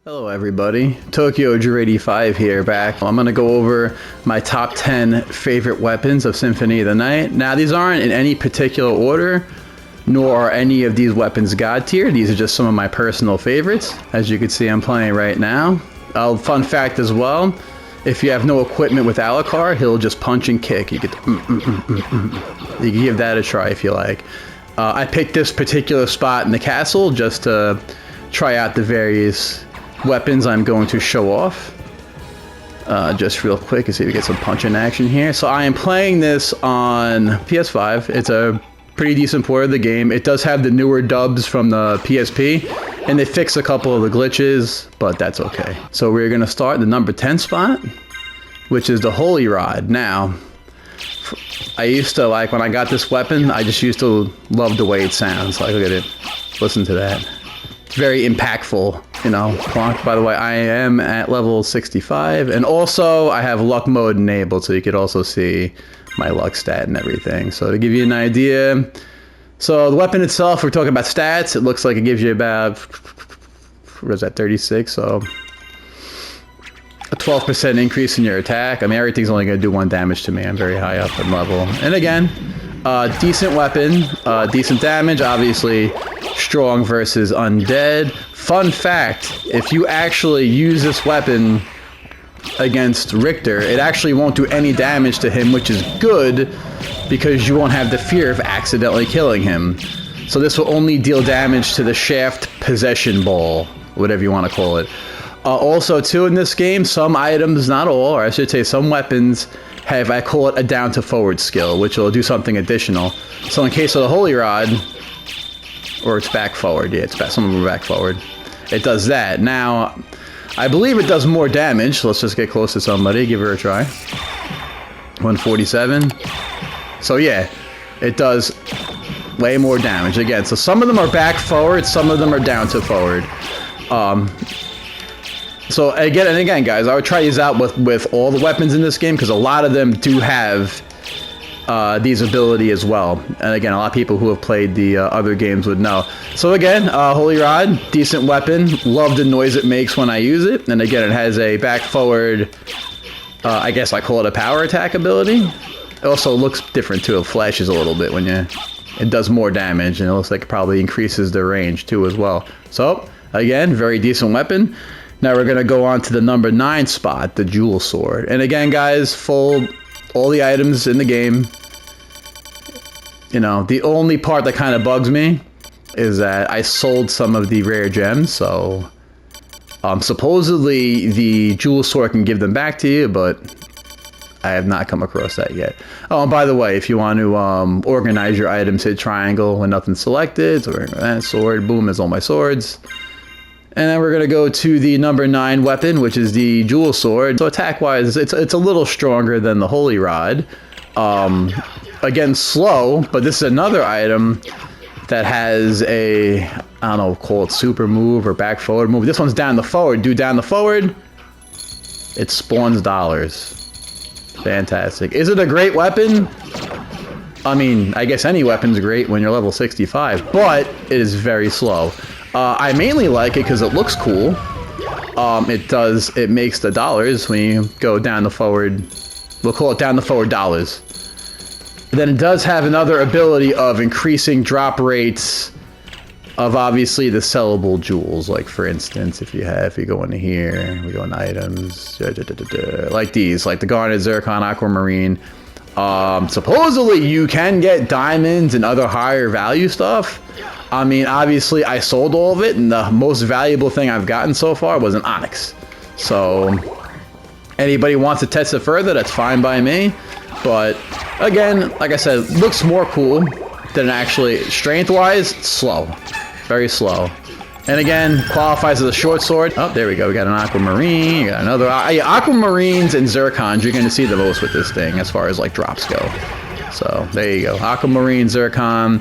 Hello everybody, Tokyo Drew 85 here back. I'm going to go over my top 10 favorite weapons of Symphony of the Night. Now these aren't in any particular order, nor are any of these weapons god tier. These are just some of my personal favorites. As you can see, I'm playing right now. Fun fact as well, if you have no equipment with Alucard, he'll just punch and kick. You can give that a try if you like. I picked this particular spot in the castle just to try out the various weapons I'm going to show off. Just real quick and see if we get some punching action here. So I am playing this on PS5. It's a pretty decent port of the game. It does have the newer dubs from the PSP, and they fix a couple of the glitches, but that's okay. So we're going to start the number 10 spot, which is the Holy Rod. Now, I used to, like, when I got this weapon, I just used to love the way it sounds. Like, look at it. Listen to that. It's very impactful, you know. By the way, I am at level 65, and also I have luck mode enabled, so you could also see my luck stat and everything. So to give you an idea, so the weapon itself, we're talking about stats, it looks like it gives you about, what is that, 36, so a 12% increase in your attack. I mean, everything's only going to do 1 damage to me. I'm very high up in level. And again, decent weapon, decent damage, obviously strong versus undead. Fun fact, if you actually use this weapon against Richter, it actually won't do any damage to him, which is good because you won't have the fear of accidentally killing him. So this will only deal damage to the shaft possession ball, whatever you want to call it. Also, too, in this game, some items, not all, or I should say some weapons, have, I call it, a down to forward skill, which will do something additional. So in case of the Holy Rod, or it's back forward, yeah, it's back, some of them are back forward. It does that. Now, I believe it does more damage. Let's just get close to somebody, give her a try. 147. So yeah, it does way more damage. Again, so some of them are back forward, some of them are down to forward. So again, guys, I would try these out with all the weapons in this game, because a lot of them do have these ability as well. And again, a lot of people who have played the other games would know. So again, Holy Rod, decent weapon. Love the noise it makes when I use it. And again, it has a back forward, I guess I call it a power attack ability. It also looks different too. It flashes a little bit when it does more damage, and it looks like it probably increases the range too as well. So again, very decent weapon. Now we're going to go on to the number 9 spot, the Jewel Sword. And again, guys, all the items in the game. You know, the only part that kind of bugs me is that I sold some of the rare gems, so supposedly the Jewel Sword can give them back to you, but I have not come across that yet. Oh, and by the way, if you want to organize your items, hit triangle when nothing's selected. So we're going to go that sword, boom, there's all my swords. And then we're going to go to the number 9 weapon, which is the Jewel Sword. So attack-wise, it's a little stronger than the Holy Rod. Again, slow, but this is another item that has a, I don't know, call it super move or back forward move. This one's down the forward. Do down the forward, it spawns dollars. Fantastic. Is it a great weapon? I mean, I guess any weapon's great when you're level 65, but it is very slow. I mainly like it because it looks cool. It makes the dollars when you go down the forward. We'll call it down the forward dollars. And then it does have another ability of increasing drop rates of obviously the sellable jewels. Like for instance, if you go into here, we go in items, like these, like the Garnet, Zircon, Aquamarine. Supposedly you can get diamonds and other higher value stuff. I mean, obviously I sold all of it, and the most valuable thing I've gotten so far was an Onyx. So anybody wants to test it further, that's fine by me. But again, like I said, looks more cool than actually strength-wise. Slow, very slow. And again, qualifies as a short sword. Oh, there we go. We got an Aquamarine. You got another. Aquamarines and Zircons, you're going to see the most with this thing as far as like drops go. So there you go. Aquamarine, Zircon.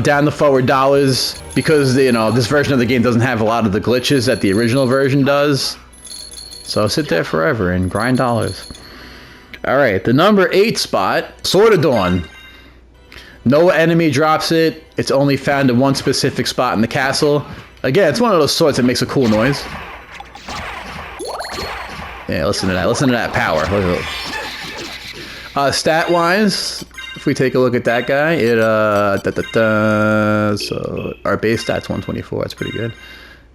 Down the forward dollars, because this version of the game doesn't have a lot of the glitches that the original version does. So sit there forever and grind dollars. All right, the number 8 spot, Sword of Dawn. No enemy drops it. It's only found in one specific spot in the castle. Again, it's one of those swords that makes a cool noise. Yeah, listen to that. Listen to that power. Stat-wise, if we take a look at that guy, it so our base stat's 124. That's pretty good.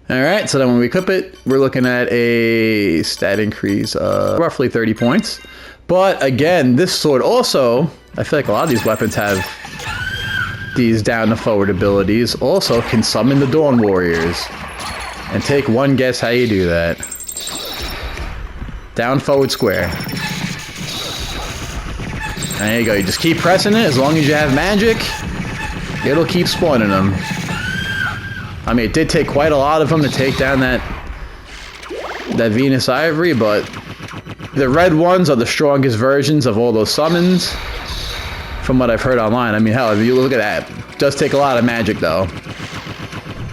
All right, so then when we equip it, we're looking at a stat increase of roughly 30 points. But again, this sword also, I feel like a lot of these weapons have these down to forward abilities, also can summon the Dawn Warriors. And take one guess how you do that. Down forward square. There you go, you just keep pressing it. As long as you have magic, it'll keep spawning them. I mean, it did take quite a lot of them to take down that Venus Ivory, but the red ones are the strongest versions of all those summons, from what I've heard online. I mean, hell, if you look at that, it does take a lot of magic, though.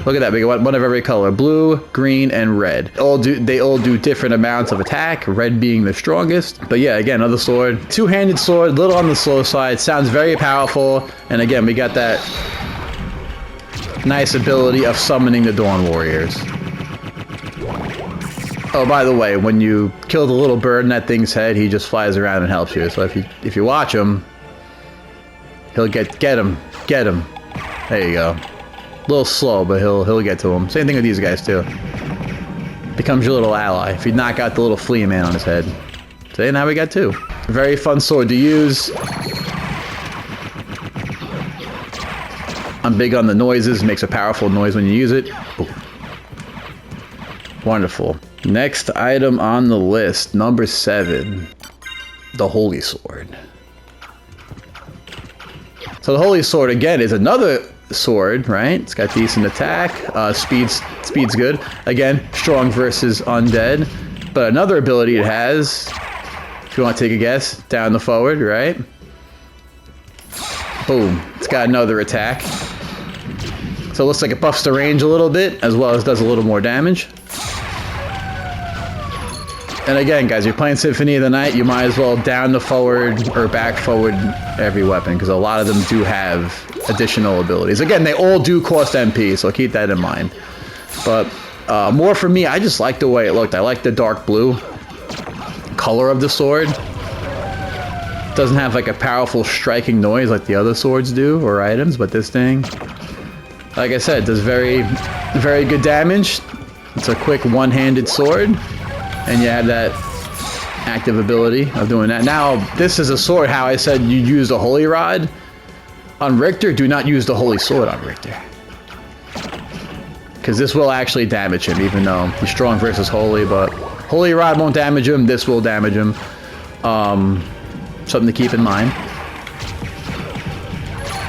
Look at that, we got one of every color, blue, green, and red. They all do different amounts of attack, red being the strongest. But yeah, again, another sword. Two-handed sword, a little on the slow side, sounds very powerful, and again, we got that nice ability of summoning the Dawn Warriors. Oh, by the way, when you kill the little bird in that thing's head, he just flies around and helps you. So if you watch him, he'll get him. There you go. A little slow, but he'll get to him. Same thing with these guys too. Becomes your little ally if you knock out the little flea man on his head. So now we got two. Very fun sword to use. I'm big on the noises. Makes a powerful noise when you use it. Ooh. Wonderful. Next item on the list, number 7, the Holy Sword. So the Holy Sword, again, is another sword, right? It's got decent attack. Speed's good. Again, strong versus undead. But another ability it has, if you want to take a guess, down the forward, right? Boom. It's got another attack. So it looks like it buffs the range a little bit, as well as does a little more damage. And again, guys, you're playing Symphony of the Night, you might as well down the forward or back forward every weapon, because a lot of them do have additional abilities. Again, they all do cost MP, so keep that in mind. But more for me, I just like the way it looked. I like the dark blue color of the sword. Doesn't have like a powerful striking noise like the other swords do, or items, but this thing, like I said, does very, very good damage. It's a quick one-handed sword, and you have that active ability of doing that. Now, this is a sword, how I said you use the Holy Rod on Richter. Do not use the Holy Sword on Richter, because this will actually damage him, even though he's strong versus Holy, but Holy Rod won't damage him, this will damage him. Something to keep in mind.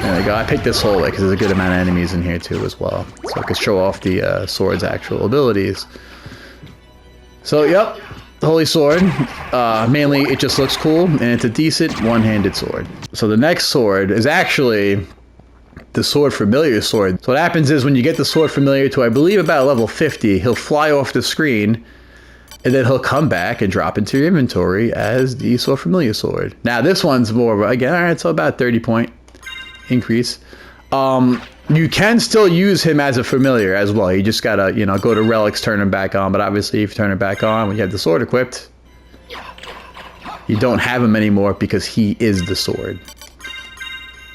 There we go. I picked this whole way because there's a good amount of enemies in here too as well. So I could show off the sword's actual abilities. So, yep. The Holy Sword. Mainly, it just looks cool, and it's a decent one-handed sword. So the next sword is actually the Sword Familiar Sword. So what happens is when you get the Sword Familiar to, I believe, about level 50, he'll fly off the screen, and then he'll come back and drop into your inventory as the Sword Familiar Sword. Now, this one's more, again, alright, so about 30-point increase. You can still use him as a familiar as well. You just gotta, you know, go to relics, turn him back on. But obviously, if you turn it back on when you have the sword equipped, you don't have him anymore because he is the sword.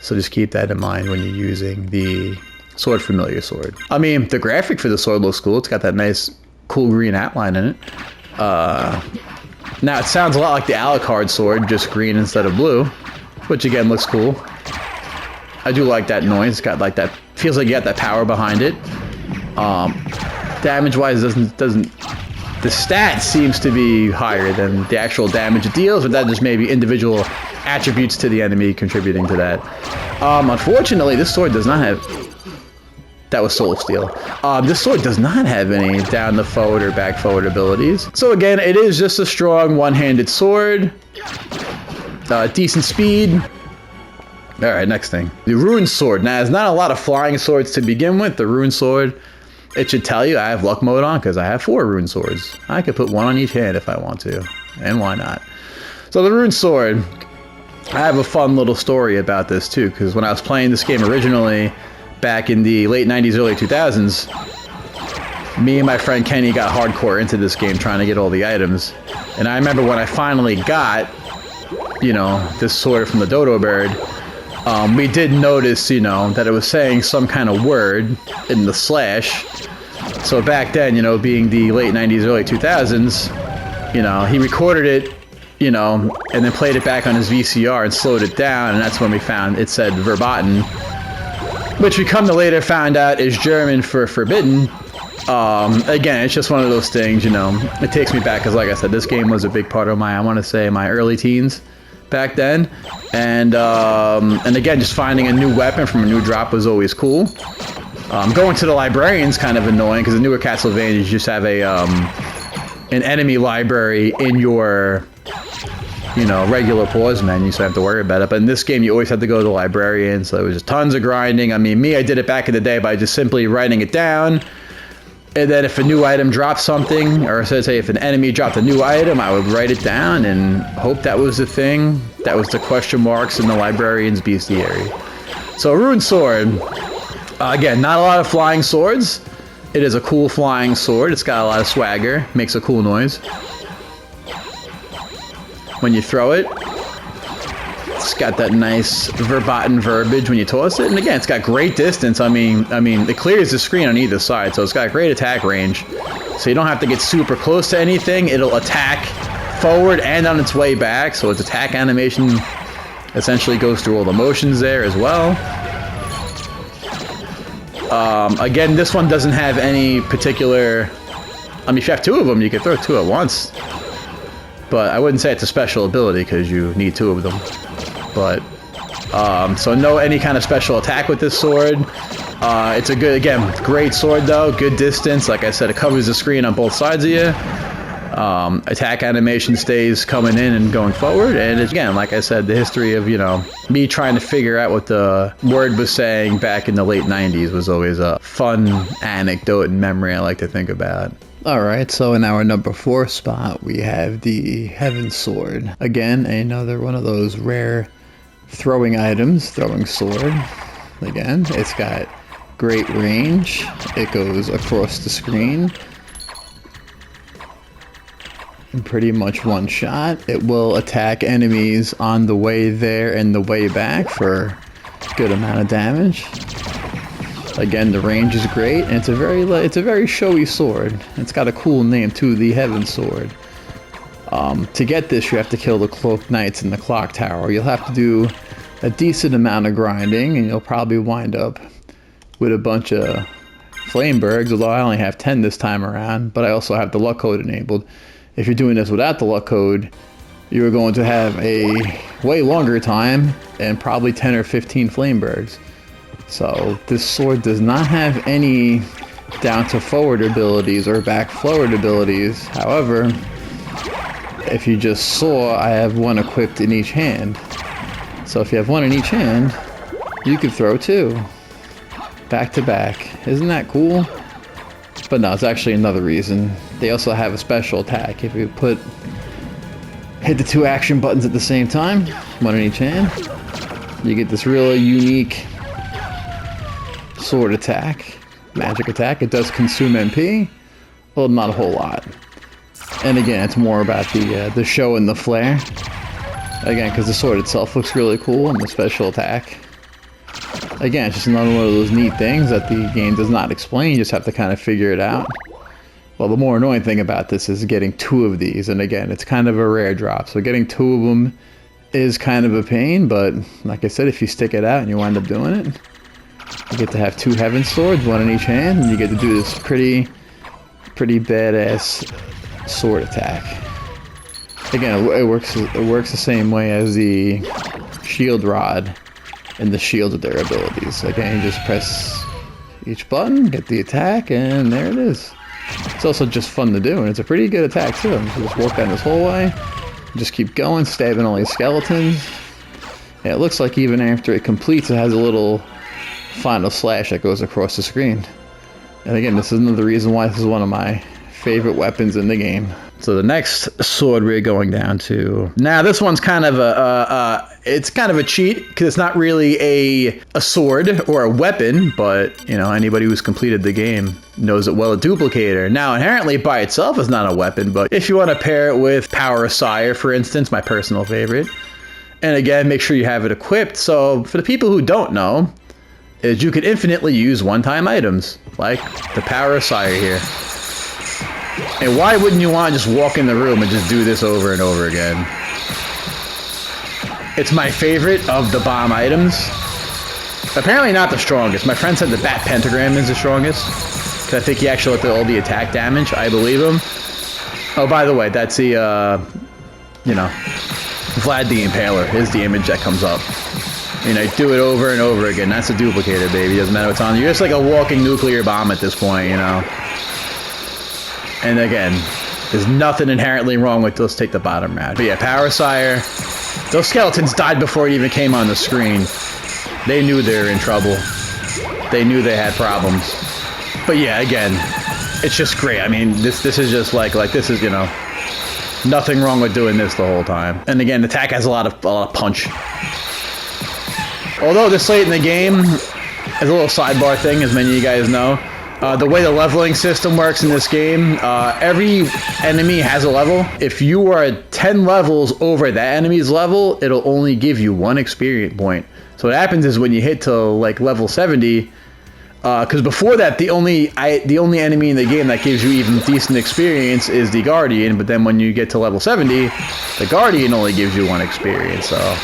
So just keep that in mind when you're using the Sword Familiar Sword. I mean, the graphic for the sword looks cool. It's got that nice, cool green outline in it. Now, it sounds a lot like the Alucard sword, just green instead of blue, which again looks cool. I do like that noise. It's got like that, feels like you got that power behind it. Damage-wise, doesn't. The stat seems to be higher than the actual damage it deals, but that just maybe individual attributes to the enemy contributing to that. Unfortunately, this sword does not have. That was Soul Steel. This sword does not have any down the forward or back forward abilities. So again, it is just a strong one-handed sword. Decent speed. Alright, next thing. The Rune Sword. Now, there's not a lot of flying swords to begin with. The Rune Sword, it should tell you I have luck mode on because I have 4 Rune Swords. I could put one on each hand if I want to. And why not? So the Rune Sword, I have a fun little story about this too, because when I was playing this game originally, back in the late 90s, early 2000s, me and my friend Kenny got hardcore into this game trying to get all the items. And I remember when I finally got, you know, this sword from the dodo bird, we did notice, you know, that it was saying some kind of word in the slash. So back then, you know, being the late 90s, early 2000s, you know, he recorded it, you know, and then played it back on his VCR and slowed it down, and that's when we found it said verboten, which we come to later found out is German for forbidden. Again, it's just one of those things, you know, it takes me back because, like I said, this game was a big part of my, I want to say, my early teens back then. And again, just finding a new weapon from a new drop was always cool. Going to the librarian's kind of annoying because the newer Castlevanias just have a an enemy library in your, you know, regular pause menu, so I have to worry about it. But in this game, you always have to go to the librarian, so it was just tons of grinding. I mean, I did it back in the day by just simply writing it down. And then if a new item dropped something, or say if an enemy dropped a new item, I would write it down and hope that was the thing. That was the question marks in the librarian's bestiary. So Rune Sword. Again, not a lot of flying swords. It is a cool flying sword. It's got a lot of swagger. Makes a cool noise when you throw it. It's got that nice verboten verbiage when you toss it. And again, it's got great distance. I mean, it clears the screen on either side, so it's got great attack range. So you don't have to get super close to anything. It'll attack forward and on its way back. So its attack animation essentially goes through all the motions there as well. Again, this one doesn't have any particular... I mean, if you have two of them, you can throw two at once. But I wouldn't say it's a special ability because you need two of them. But, so no any kind of special attack with this sword. It's a good, again, great sword though, good distance. Like I said, it covers the screen on both sides of you. Attack animation stays coming in and going forward. And it's, again, like I said, the history of, you know, me trying to figure out what the word was saying back in the late 90s was always a fun anecdote and memory I like to think about. Alright, so in our number 4 spot, we have the Heaven Sword. Again, another one of those rare throwing items, throwing sword. Again, it's got great range. It goes across the screen in pretty much one shot. It will attack enemies on the way there and the way back for a good amount of damage. Again, the range is great, and it's a very showy sword. It's got a cool name too, the Heaven Sword. To get this, you have to kill the Cloaked Knights in the Clock Tower. You'll have to do a decent amount of grinding, and you'll probably wind up with a bunch of Flamebergs, although I only have 10 this time around, but I also have the luck code enabled. If you're doing this without the luck code, you're going to have a way longer time and probably 10 or 15 Flamebergs. So this sword does not have any down to forward abilities or back forward abilities. However, if you just saw, I have one equipped in each hand. So if you have one in each hand, you could throw two. Back to back. Isn't that cool? But no, it's actually another reason. They also have a special attack. If you hit the two action buttons at the same time, one in each hand, you get this really unique sword attack, magic attack. It does consume MP, well, not a whole lot. And again, it's more about the show and the flair. Again, because the sword itself looks really cool, and the special attack. Again, it's just another one of those neat things that the game does not explain. You just have to kind of figure it out. Well, the more annoying thing about this is getting two of these, and again, it's kind of a rare drop. So getting two of them is kind of a pain, but like I said, if you stick it out and you wind up doing it, you get to have two Heaven Swords, one in each hand, and you get to do this pretty badass sword attack. Again, it works the same way as the shield rod and the shield of their abilities. Again, you just press each button, get the attack, and there it is. It's also just fun to do, and it's a pretty good attack too. So just walk down this hallway, just keep going, stabbing all these skeletons. Yeah, it looks like even after it completes, it has a little final slash that goes across the screen. And again, this is another reason why this is one of my favorite weapons in the game. So the next sword we're going down to. Now this one's kind of it's kind of a cheat because it's not really a sword or a weapon, but you know, anybody who's completed the game knows it well. A duplicator. Now inherently by itself is not a weapon, but if you want to pair it with Power of Sire, for instance, my personal favorite, and again, make sure you have it equipped. So for the people who don't know, is you can infinitely use one-time items like the Power of Sire here. And why wouldn't you want to just walk in the room and just do this over and over again? It's my favorite of the bomb items. Apparently not the strongest. My friend said the Bat Pentagram is the strongest. Because I think he actually looked at all the attack damage. I believe him. Oh, by the way, that's the, you know, Vlad the Impaler is the image that comes up. You know, do it over and over again. That's a duplicator, baby. Doesn't matter what's on. You're just like a walking nuclear bomb at this point, you know. And again, there's nothing inherently wrong with, let's take the bottom round. But yeah, Power Sire, those skeletons died before it even came on the screen. They knew they were in trouble. They knew they had problems. But yeah, again, it's just great. I mean, this is just like this is, you know, nothing wrong with doing this the whole time. And again, the attack has a lot of punch. Although this late in the game, as a little sidebar thing, as many of you guys know, the way the leveling system works in this game, every enemy has a level. If you are 10 levels over that enemy's level, it'll only give you 1 experience point. So what happens is when you hit to like level 70, because before that the only enemy in the game that gives you even decent experience is the Guardian, but then when you get to level 70, the Guardian only gives you 1 experience. So,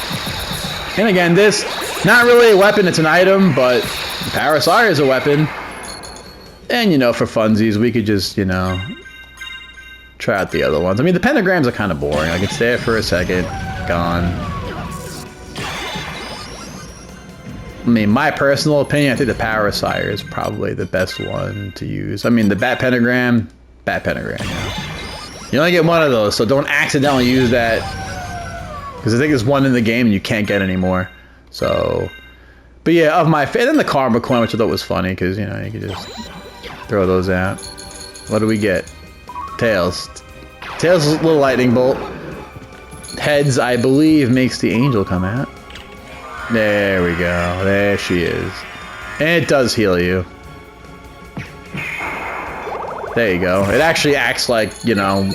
and again, this not really a weapon, it's an item, but Power of Sire is a weapon. And, you know, for funsies, we could just, you know, try out the other ones. I mean, the pentagrams are kind of boring. Like, it's there for a second, gone. I mean, my personal opinion, I think the Power of Sire is probably the best one to use. I mean, the Bat Pentagram, you know. You only get one of those, so don't accidentally use that. Because I think there's one in the game and you can't get any more. So, but yeah, and then the Karma Coin, which I thought was funny, because, you know, you could just throw those out. What do we get? Tails. Tails is a little lightning bolt. Heads, I believe, makes the angel come out. There we go. There she is. And it does heal you. There you go. It actually acts like, you know,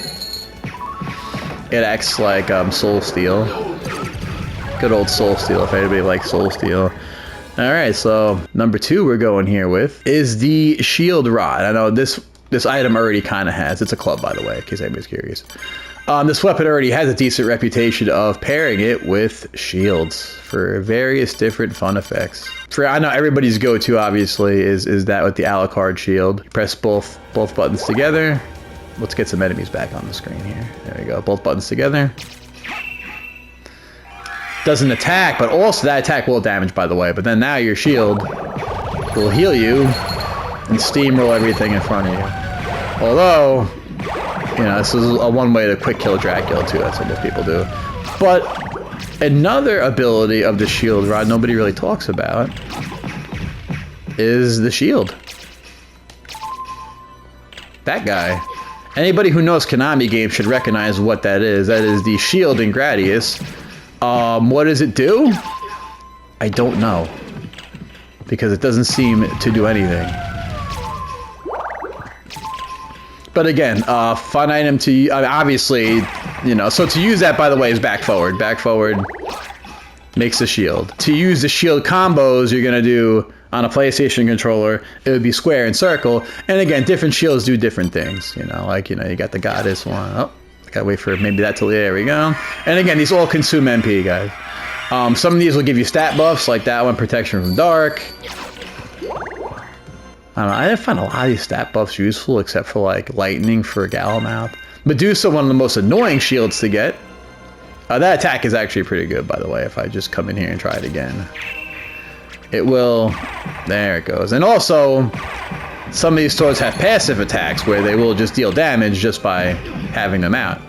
it acts like Soul Steel. Good old Soul Steel, if anybody likes Soul Steel. Alright, so number 2 we're going here with is the Shield Rod. I know this item already kind of has. It's a club, by the way, in case anybody's curious. This weapon already has a decent reputation of pairing it with shields for various different fun effects. I know everybody's go-to, obviously, is that with the Alucard shield. You press both buttons together. Let's get some enemies back on the screen here. There we go, both buttons together. Doesn't attack, but also that attack will damage, by the way. But then now your shield will heal you and steamroll everything in front of you. Although, you know, this is a one way to quick kill Dracula too. That's what most people do. But another ability of the Shield Rod nobody really talks about is the shield. That guy. Anybody who knows Konami games should recognize what that is. That is the shield in Gradius. What does it do? I don't know. Because it doesn't seem to do anything. But again, fun item to obviously, you know, so to use that, by the way, is back forward. Back forward makes the shield. To use the shield combos you're going to do on a PlayStation controller, it would be square and circle. And again, different shields do different things, you know, like, you know, you got the Goddess one. Oh, I gotta wait for maybe that till, there we go. And again, these all consume MP, guys. Some of these will give you stat buffs, like that one, protection from dark. I don't know, I didn't find a lot of these stat buffs useful, except for like lightning for Gallamouth. Medusa, one of the most annoying shields to get. That attack is actually pretty good, by the way, if I just come in here and try it again. It will, there it goes. And also, some of these swords have passive attacks where they will just deal damage just by having them out.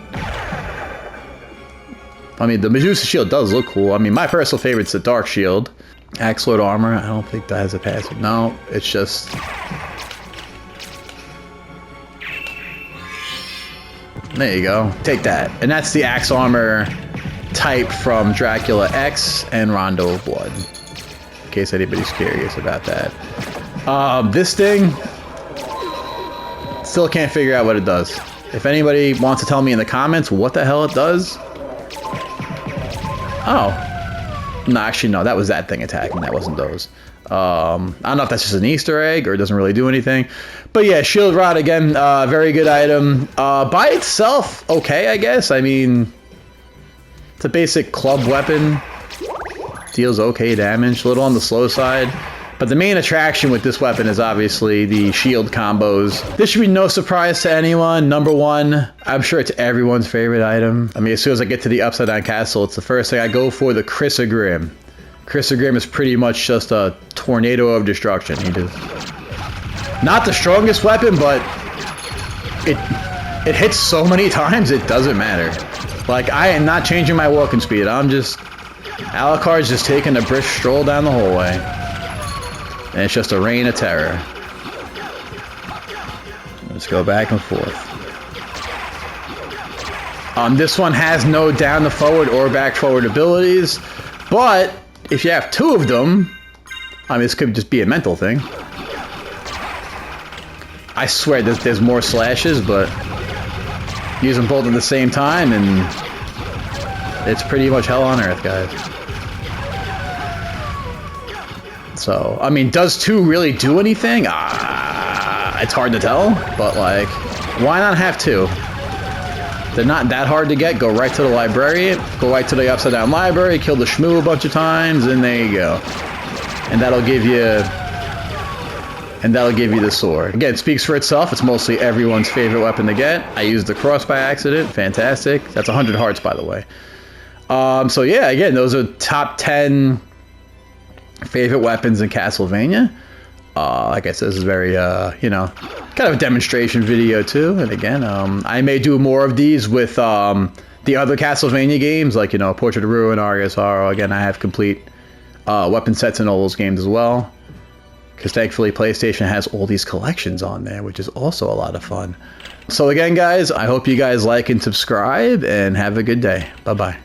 I mean, the Medusa shield does look cool. I mean, my personal favorite's the Dark Shield. Axe Lord armor, I don't think that has a passive. No, it's just... There you go. Take that. And that's the axe armor type from Dracula X and Rondo of Blood. In case anybody's curious about that. This thing, still can't figure out what it does. If anybody wants to tell me in the comments what the hell it does. Oh. No, actually, no. That was that thing attacking. That wasn't those. I don't know if that's just an Easter egg or it doesn't really do anything. But yeah, Shield Rod, again, very good item. By itself, okay, I guess. I mean, it's a basic club weapon. Deals okay damage, a little on the slow side. But the main attraction with this weapon is obviously the shield combos. This should be no surprise to anyone. Number one, I'm sure it's everyone's favorite item. I mean, as soon as I get to the Upside Down Castle, it's the first thing I go for, the Chrysogrim. Chrysogrim is pretty much just a tornado of destruction. He just... Not the strongest weapon, but it hits so many times, it doesn't matter. Like, I am not changing my walking speed. I'm just... Alucard's just taking a brisk stroll down the hallway. And it's just a reign of terror. Let's go back and forth. This one has no down the forward or back forward abilities, but if you have two of them, I mean, this could just be a mental thing. I swear there's more slashes, but use them both at the same time, and it's pretty much hell on earth, guys. So, I mean, does 2 really do anything? It's hard to tell, but like, why not have 2? They're not that hard to get. Go right to the library, go right to the Upside Down Library, kill the Shmoo a bunch of times, and there you go. And that'll give you the sword. Again, it speaks for itself. It's mostly everyone's favorite weapon to get. I used the cross by accident. Fantastic. That's 100 hearts, by the way. So yeah, again, those are top 10 favorite weapons in Castlevania. Like I said, this is very, you know, kind of a demonstration video too. And again, I may do more of these with the other Castlevania games, like, you know, Portrait of Ruin, Arias Horror. Again, I have complete weapon sets in all those games as well. Because thankfully, PlayStation has all these collections on there, which is also a lot of fun. So again, guys, I hope you guys like and subscribe, and have a good day. Bye-bye.